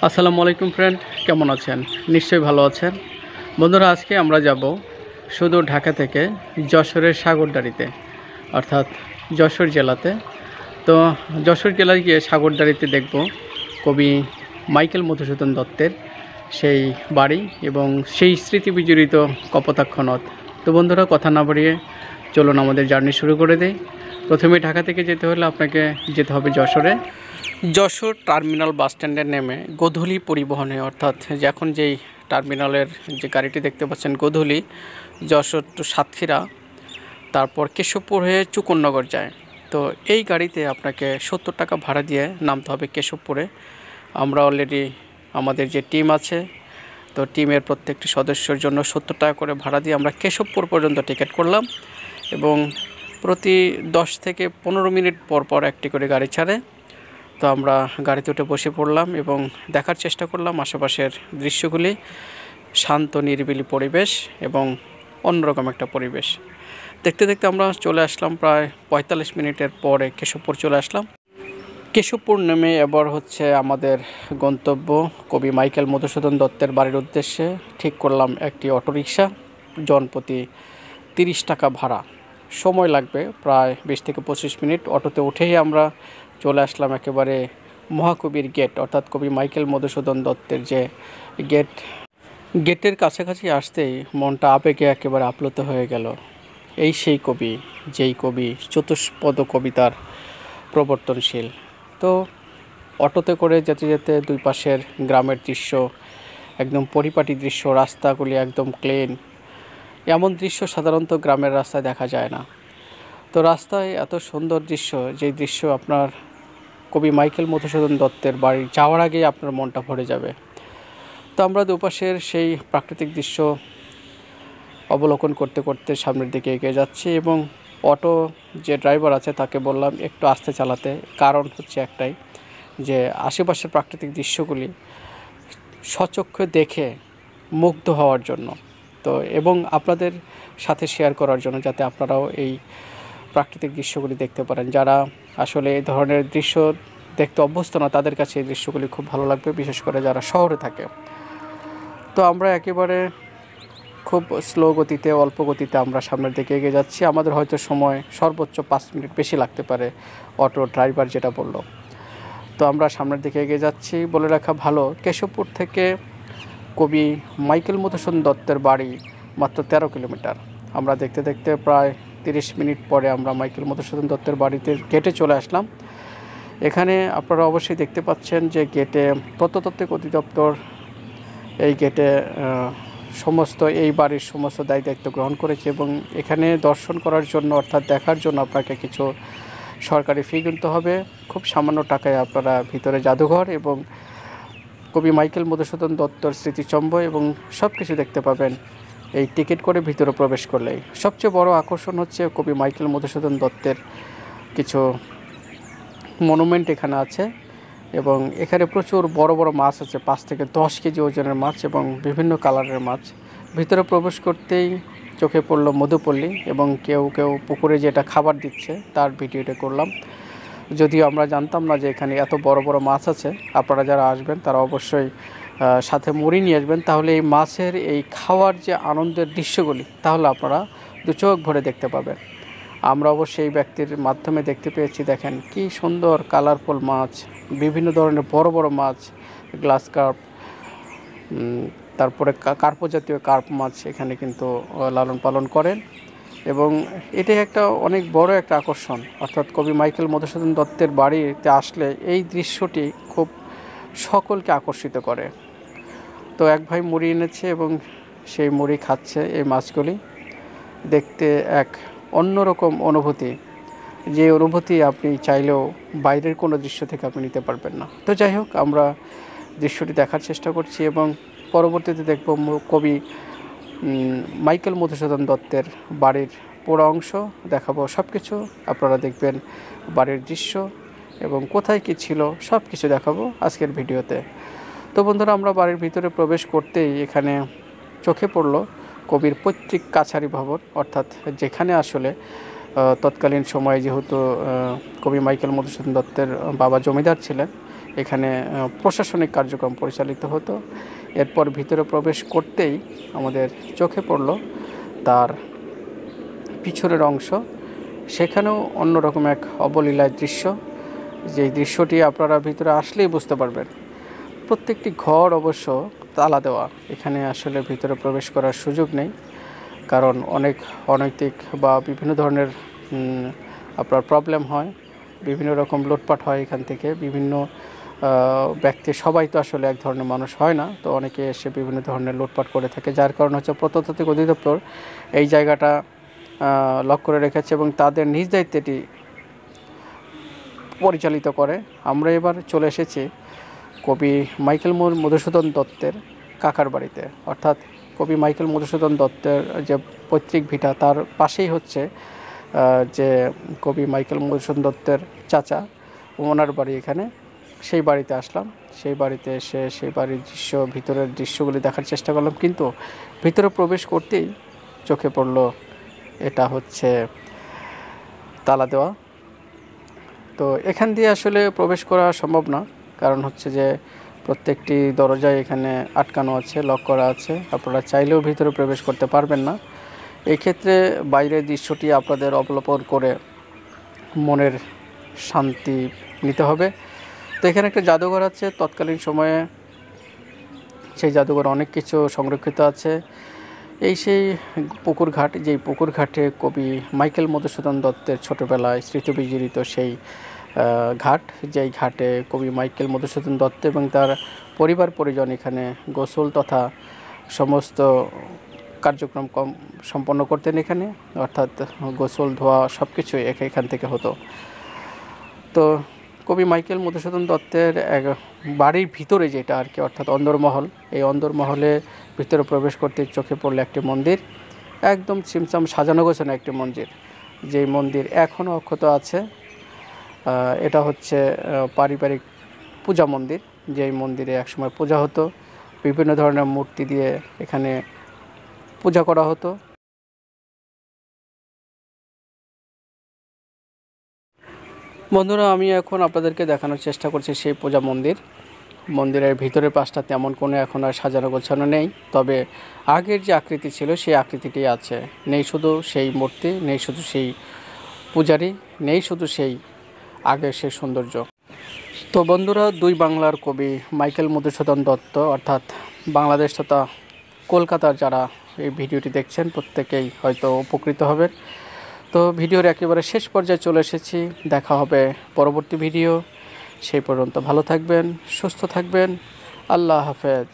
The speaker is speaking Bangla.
আসসালামু আলাইকুম ফ্রেন্ড, কেমন আছেন? নিশ্চয়ই ভালো আছেন। বন্ধুরা, আজকে আমরা যাব সুদূর ঢাকা থেকে যশোরের সাগরদাড়িতে, অর্থাৎ যশোর জেলাতে। তো যশোর জেলায় গিয়ে সাগরদাড়িতে দেখব কবি মাইকেল মধুসূদন দত্তের সেই বাড়ি এবং সেই স্মৃতি বিজড়িত কপোতাক্ষ নদ। তো বন্ধুরা, কথা না বাড়িয়ে চলুন আমাদের জার্নি শুরু করে দেই। প্রথমে ঢাকা থেকে যেতে হলে আপনাকে যেতে হবে যশোরে। যশোর টার্মিনাল বাস স্ট্যান্ডে নেমে গোধূলি পরিবহনে, অর্থাৎ এখন যেই টার্মিনালের যে গাড়িটি দেখতে পাচ্ছেন গোধূলি, যশোর টু সাতক্ষীরা, তারপর কেশবপুর হয়ে চুকননগর যায়। তো এই গাড়িতে আপনাকে 70 টাকা ভাড়া দিয়ে নামতে হবে কেশবপুরে। আমরা অলরেডি আমাদের যে টিম আছে, তো টিমের প্রত্যেকটি সদস্যের জন্য 70 টাকা করে ভাড়া দিয়ে আমরা কেশবপুর পর্যন্ত টিকিট করলাম এবং প্রতি 10 থেকে 15 মিনিট পর পর একটি করে গাড়ি ছাড়ে। তো আমরা গাড়িতে উঠে বসে পড়লাম এবং দেখার চেষ্টা করলাম আশেপাশের দৃশ্যগুলি। শান্ত নিরিবিলি পরিবেশ এবং অন্যরকম একটা পরিবেশ। দেখতে দেখতে আমরা চলে আসলাম প্রায় 45 মিনিটের পরে কেশবপুর চলে আসলাম। কেশবপুর নেমে এবার হচ্ছে আমাদের গন্তব্য কবি মাইকেল মধুসূদন দত্তের বাড়ির উদ্দেশ্যে। ঠিক করলাম একটি অটোরিকশা, জনপ্রতি 30 টাকা ভাড়া। সময় লাগবে প্রায় 20 থেকে 25 মিনিট। অটোতে উঠেই আমরা চলে আসলাম একেবারে মহাকবির গেট, অর্থাৎ কবি মাইকেল মধুসূদন দত্তের যে গেটের কাছাকাছি আসতেই মনটা আবেগে একেবারে আপ্লুত হয়ে গেল। এই সেই কবি, যেই কবি চতুষ্পদ কবিতার প্রবর্তনশীল। তো অটোতে করে যেতে যেতে দুই পাশের গ্রামের দৃশ্য, একদম পরিপাটি দৃশ্য, রাস্তাগুলি একদম ক্লিন। এমন দৃশ্য সাধারণত গ্রামের রাস্তায় দেখা যায় না। তো রাস্তায় এত সুন্দর দৃশ্য, যেই দৃশ্য আপনার কবি মাইকেল মধুসূদন দত্তের বাড়ি যাওয়ার আগেই আপনার মনটা ভরে যাবে। তো আমরা দুপাশের সেই প্রাকৃতিক দৃশ্য অবলোকন করতে করতে সামনের দিকে এগিয়ে যাচ্ছি এবং অটো যে ড্রাইভার আছে তাকে বললাম একটু আস্তে চালাতে। কারণ হচ্ছে একটাই, যে আশেপাশের প্রাকৃতিক দৃশ্যগুলি স্বচক্ষে দেখে মুগ্ধ হওয়ার জন্য, তো এবং আপনাদের সাথে শেয়ার করার জন্য, যাতে আপনারাও এই প্রাকৃতিক দৃশ্যগুলি দেখতে পারেন। যারা আসলে এই ধরনের দৃশ্য দেখতে অভ্যস্ত না, তাদের কাছে এই দৃশ্যগুলি খুব ভালো লাগবে, বিশেষ করে যারা শহরে থাকে। তো আমরা একেবারে খুব স্লো গতিতে, অল্প গতিতে আমরা সামনের দিকে এগিয়ে যাচ্ছি। আমাদের হয়তো সময় সর্বোচ্চ 5 মিনিট বেশি লাগতে পারে, অটো ড্রাইভার যেটা বলল। তো আমরা সামনের দিকে এগিয়ে যাচ্ছি। বলে রাখা ভালো, কেশবপুর থেকে কবি মাইকেল মধুসূদন দত্তের বাড়ি মাত্র 13 কিলোমিটার। আমরা দেখতে দেখতে প্রায় 30 মিনিট পরে আমরা মাইকেল মধুসূদন দত্তের বাড়িতে গেটে চলে আসলাম। এখানে আপনারা অবশ্যই দেখতে পাচ্ছেন যে গেটে প্রত্নতাত্ত্বিক অধিদপ্তর এই গেটে সমস্ত এই বাড়ির সমস্ত দায়িত্ব গ্রহণ করেছে এবং এখানে দর্শন করার জন্য, অর্থাৎ দেখার জন্য আপনাকে কিছু সরকারি ফি কিনতে হবে। খুব সামান্য টাকায় আপনারা ভিতরে জাদুঘর এবং কবি মাইকেল মধুসূদন দত্তর স্মৃতিস্তম্ভ এবং সব কিছু দেখতে পাবেন এই টিকিট করে ভিতরে প্রবেশ করলেই। সবচেয়ে বড় আকর্ষণ হচ্ছে কবি মাইকেল মধুসূদন দত্তের কিছু মনুমেন্ট এখানে আছে এবং এখানে প্রচুর বড় বড় মাছ আছে, 5 থেকে 10 কেজি ওজনের মাছ এবং বিভিন্ন কালারের মাছ। ভিতরে প্রবেশ করতেই চোখে পড়লো মধুপল্লী এবং কেউ কেউ পুকুরে যেটা খাবার দিচ্ছে তার ভিডিওটা করলাম। যদিও আমরা জানতাম না যে এখানে এত বড় বড় মাছ আছে। আপনারা যারা আসবেন তারা অবশ্যই সাথে মুড়ি নিয়ে আসবেন, তাহলে এই মাছের এই খাওয়ার যে আনন্দের দৃশ্যগুলি তাহলে আপনারা দু চোখ ভরে দেখতে পাবেন। আমরা অবশ্যই এই ব্যক্তির মাধ্যমে দেখতে পেয়েছি। দেখেন কি সুন্দর কালারফুল মাছ, বিভিন্ন ধরনের বড় বড় মাছ, গ্লাস কার্প, তারপরে কার্প জাতীয় কার্প মাছ এখানে কিন্তু লালন পালন করেন এবং এটাই একটা অনেক বড় একটা আকর্ষণ। অর্থাৎ কবি মাইকেল মধুসূদন দত্তের বাড়িতে আসলে এই দৃশ্যটি খুব সকলকে আকর্ষিত করে। তো এক ভাই মুড়ি এনেছে এবং সেই মুড়ি খাচ্ছে এই মাছগুলি। দেখতে এক অন্যরকম অনুভূতি, যে অনুভূতি আপনি চাইলেও বাইরের কোনো দৃশ্য থেকে আপনি নিতে পারবেন না। তো যাই হোক, আমরা দৃশ্যটি দেখার চেষ্টা করছি এবং পরবর্তীতে দেখব কবি মাইকেল মধুসূদন দত্তের বাড়ির পুরো অংশ দেখাবো। সব কিছু আপনারা দেখবেন, বাড়ির দৃশ্য এবং কোথায় কী ছিল সব কিছু দেখাবো আজকের ভিডিওতে। তো বন্ধুরা, আমরা বাড়ির ভিতরে প্রবেশ করতেই এখানে চোখে পড়লো কবির পৈতৃক কাছারি ভবন, অর্থাৎ যেখানে আসলে তৎকালীন সময়ে যেহেতু কবি মাইকেল মধুসূদন দত্তের বাবা জমিদার ছিলেন এখানে প্রশাসনিক কার্যক্রম পরিচালিত হতো। এরপর ভিতরে প্রবেশ করতেই আমাদের চোখে পড়ল তার পিছনের অংশ, সেখানেও অন্যরকম এক অবলীলায় দৃশ্য, যেই দৃশ্যটি আপনারা ভিতরে আসলেই বুঝতে পারবেন। প্রত্যেকটি ঘর অবশ্য তালা দেওয়া, এখানে আসলে ভিতরে প্রবেশ করার সুযোগ নেই, কারণ অনেক অনৈতিক বা বিভিন্ন ধরনের আপনার প্রবলেম হয়, বিভিন্ন রকম লুটপাট হয় এখান থেকে। বিভিন্ন ব্যক্তি, সবাই তো আসলে এক ধরনের মানুষ হয় না, তো অনেকে এসে বিভিন্ন ধরনের লুটপাট করে থাকে, যার কারণ হচ্ছে প্রত্নতাত্ত্বিক অধিদপ্তর এই জায়গাটা লক করে রেখেছে এবং তাদের নিজ দায়িত্বে এটি পরিচালিত করে। আমরা এবার চলে এসেছি কবি মাইকেল মধুসূদন দত্তের কাকার বাড়িতে, অর্থাৎ কবি মাইকেল মধুসূদন দত্তের যে পৈতৃক ভিটা, তার পাশেই হচ্ছে যে কবি মাইকেল মধুসূদন দত্তের চাচা, ওনার বাড়ি এখানে। সেই বাড়িতে আসলাম, সেই বাড়িতে এসে সেই বাড়ির দৃশ্য, ভিতরের দৃশ্যগুলি দেখার চেষ্টা করলাম, কিন্তু ভিতরে প্রবেশ করতেই চোখে পড়ল এটা হচ্ছে তালা দেওয়া। তো এখান দিয়ে আসলে প্রবেশ করা সম্ভব না, কারণ হচ্ছে যে প্রত্যেকটি দরজায় এখানে আটকানো আছে, লক করা আছে, আপনারা চাইলেও ভিতরে প্রবেশ করতে পারবেন না। এই ক্ষেত্রে বাইরের দৃশ্যটি আপনাদের অবলোকন করে মনের শান্তি নিতে হবে। তো এখানে একটা জাদুঘর আছে, তৎকালীন সময়ে সেই জাদুঘরে অনেক কিছু সংরক্ষিত আছে। এই সেই পুকুর ঘাট, যেই পুকুর ঘাটে কবি মাইকেল মধুসূদন দত্তের ছোটোবেলায় স্মৃতিবিজড়িত সেই ঘাট, যেই ঘাটে কবি মাইকেল মধুসূদন দত্ত এবং তার পরিবার পরিজন এখানে গোসল তথা সমস্ত কার্যক্রম সম্পন্ন করতেন এখানে, অর্থাৎ গোসল ধোয়া সব কিছুই এখান থেকে হতো। তো কবি মাইকেল মধুসূদন দত্তের এক বাড়ির ভিতরে যেটা আর কি, অর্থাৎ অন্দরমহল, এই অন্দরমহলে ভিতরে প্রবেশ করতে চোখে পড়লে একটি মন্দির, একদম ছিমছাম সাজানো গোছানো একটি মন্দির, যেই মন্দির এখনও অক্ষত আছে। এটা হচ্ছে পারিবারিক পূজা মন্দির, যেই মন্দিরে একসময় পূজা হতো, বিভিন্ন ধরনের মূর্তি দিয়ে এখানে পূজা করা হতো। বন্ধুরা, আমি এখন আপনাদেরকে দেখানোর চেষ্টা করছি সেই পূজা মন্দির। মন্দিরের ভিতরের পাশটা তেমন কোনো এখন আর সাজানো গোছানো নেই, তবে আগের যে আকৃতি ছিল সেই আকৃতিটি আছে। নেই শুধু সেই মূর্তি, নেই শুধু সেই পূজারী, নেই শুধু সেই আগের সেই সৌন্দর্য। তো বন্ধুরা, দুই বাংলার কবি মাইকেল মধুসূদন দত্ত, অর্থাৎ বাংলাদেশ তথা কলকাতার যারা এই ভিডিওটি দেখছেন প্রত্যেকেই হয়তো উপকৃত হবেন। তো ভিডিওর একেবারে শেষ পর্যায়ে চলে এসেছি, দেখা হবে পরবর্তী ভিডিও। সেই পর্যন্ত ভালো থাকবেন, সুস্থ থাকবেন, আল্লাহ হাফেজ।